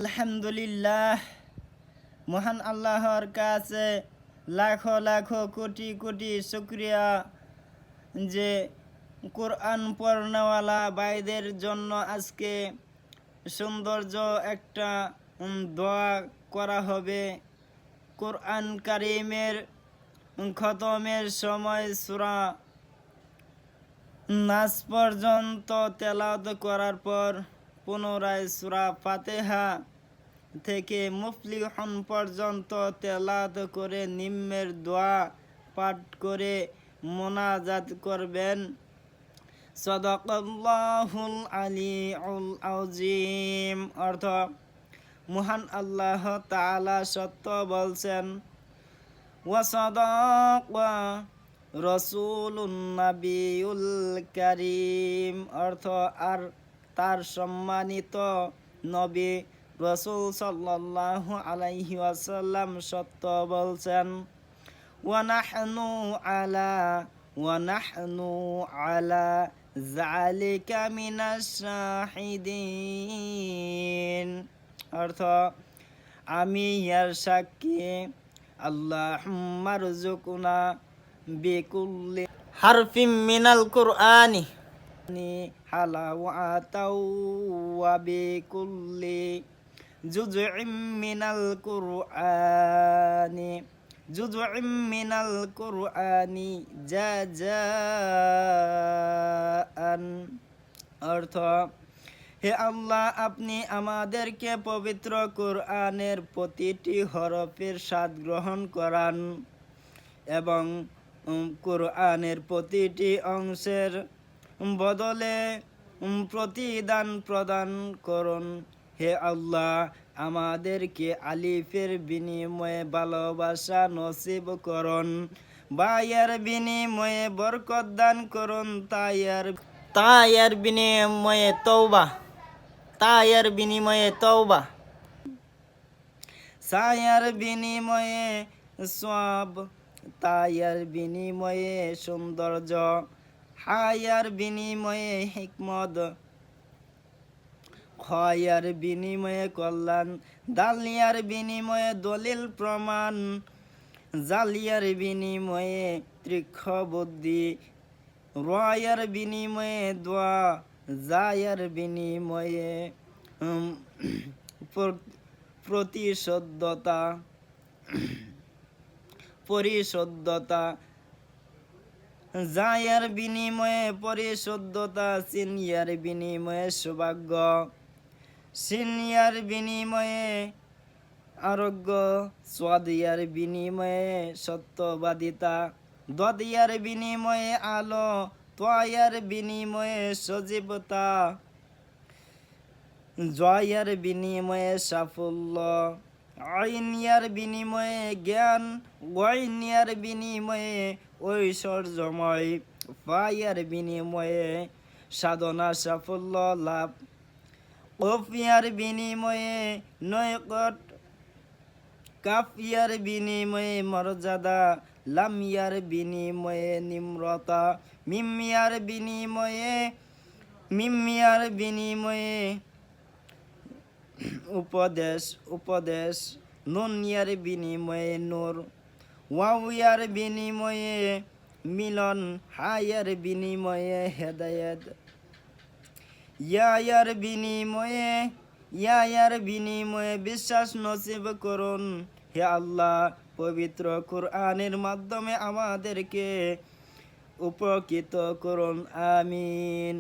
আলহামদুলিল্লাহ, মহান আল্লাহর কাছে লাখো লাখো কোটি কোটি শুকরিয়া যে কোরআন পড়নেওয়ালা ভাইদের জন্য আজকে সৌন্দর্য একটা দোয়া করা হবে। কোরআন কারীমের খতমের সময় সূরা নাস পর্যন্ত তেলাওয়াত করার পর পুনরায় সূরা ফাতিহা থেকে মুফলিহুন পর্যন্ত তেলাওয়াত করে নিম্নের দোয়া পাঠ করে মোনাজাত করবেন। সাদাকাল্লাহুল আলিউল আযীম। অর্থ, মহান আল্লাহ তাআলা সত্য বলছেন, ওয়া সাদাকা রাসূলুন নাবিয়ুল কারীম। অর্থ, আর তার সম্মানিত নবী রাসূল সাল্লাল্লাহু আলাইহি ওয়াসাল্লাম সত্য বলছেন। ওয়া নাহনু আলা যালিকা মিনাশ শাহিদিন। অর্থ, আমি ইয়ার সাক্ষী। আল্লাহুম্মা রযুকনা বিকুল্লি হারফিম মিনাল কুরআনি হালাওয়াতাও ওয়া বিকুল্লি জুজউম মিনাল কুরআনি জাযাআন। অর্থ, হে আল্লাহ, আপনি আমাদেরকে পবিত্র কোরআনের প্রতিটি হরফের স্বাদ গ্রহণ করান এবং কোরআনের প্রতিটি অংশের বদলে প্রতিদান প্রদান করুন। হে আল্লাহ, আমাদেরকে আলিফের বিনিময়ে ভালোবাসা নসিব করুন, বায়ের বিনিময়ে বরকত দান করুন, তায়ের বিনিময়ে তওবা, সায়ের বিনিময়ে সওয়াব, তায়ের বিনিময়ে সৌন্দর্য, হায়ার বিনিময়ে হিকমত, খয়ার বিনিময়ে কল্যাণ, দালিয়ার বিনিময়ে দলিল প্রমাণ, জালিয়ার বিনিময়ে তীক্ষ্ণ বুদ্ধি, রয়ার বিনিময়ে দোয়া, জায়ার বিনিময়ে পরিশুদ্ধতা, জায়ার বিনিময়ে পরিশুদ্ধতা, সিনিয়ার বিনিময়ে সৌভাগ্য, সিনিয়ার বিনিময়ে আরোগ্য, সাদিয়ার বিনিময়ে সত্যবাদিতা, দদিয়ার বিনিময়ে আলো, তয়ার বিনিময়ে সজীবতা, জয়ার বিনিময়ে সাফল্য, আইনিয়ার বিনিময়ে জ্ঞান, ওয়াইনিয়ার বিনিময়ে ঐশ্বর্যময়, ফায়ার বিনিময়ে সাধনা সাফল্য লাভ, কফিয়ার বিনিময়ে নৈকট, কাফিয়ার বিনিময়ে মর্যাদা, লামিয়ার বিনিময়ে নিম্রতা, মিমিয়ার বিনিময়ে উপদেশ, নুনিয়ার বিনিময়ে নূর, ওয়াউয়ার বিনিময়ে মিলন, হায়ার বিনিময়ে হেদায়েত, ইয়ার বিনিময়ে বিশ্বাস নসিব করুন। হে আল্লাহ, পবিত্র কোরআনের মাধ্যমে আমাদেরকে উপকৃত করুন। আমিন।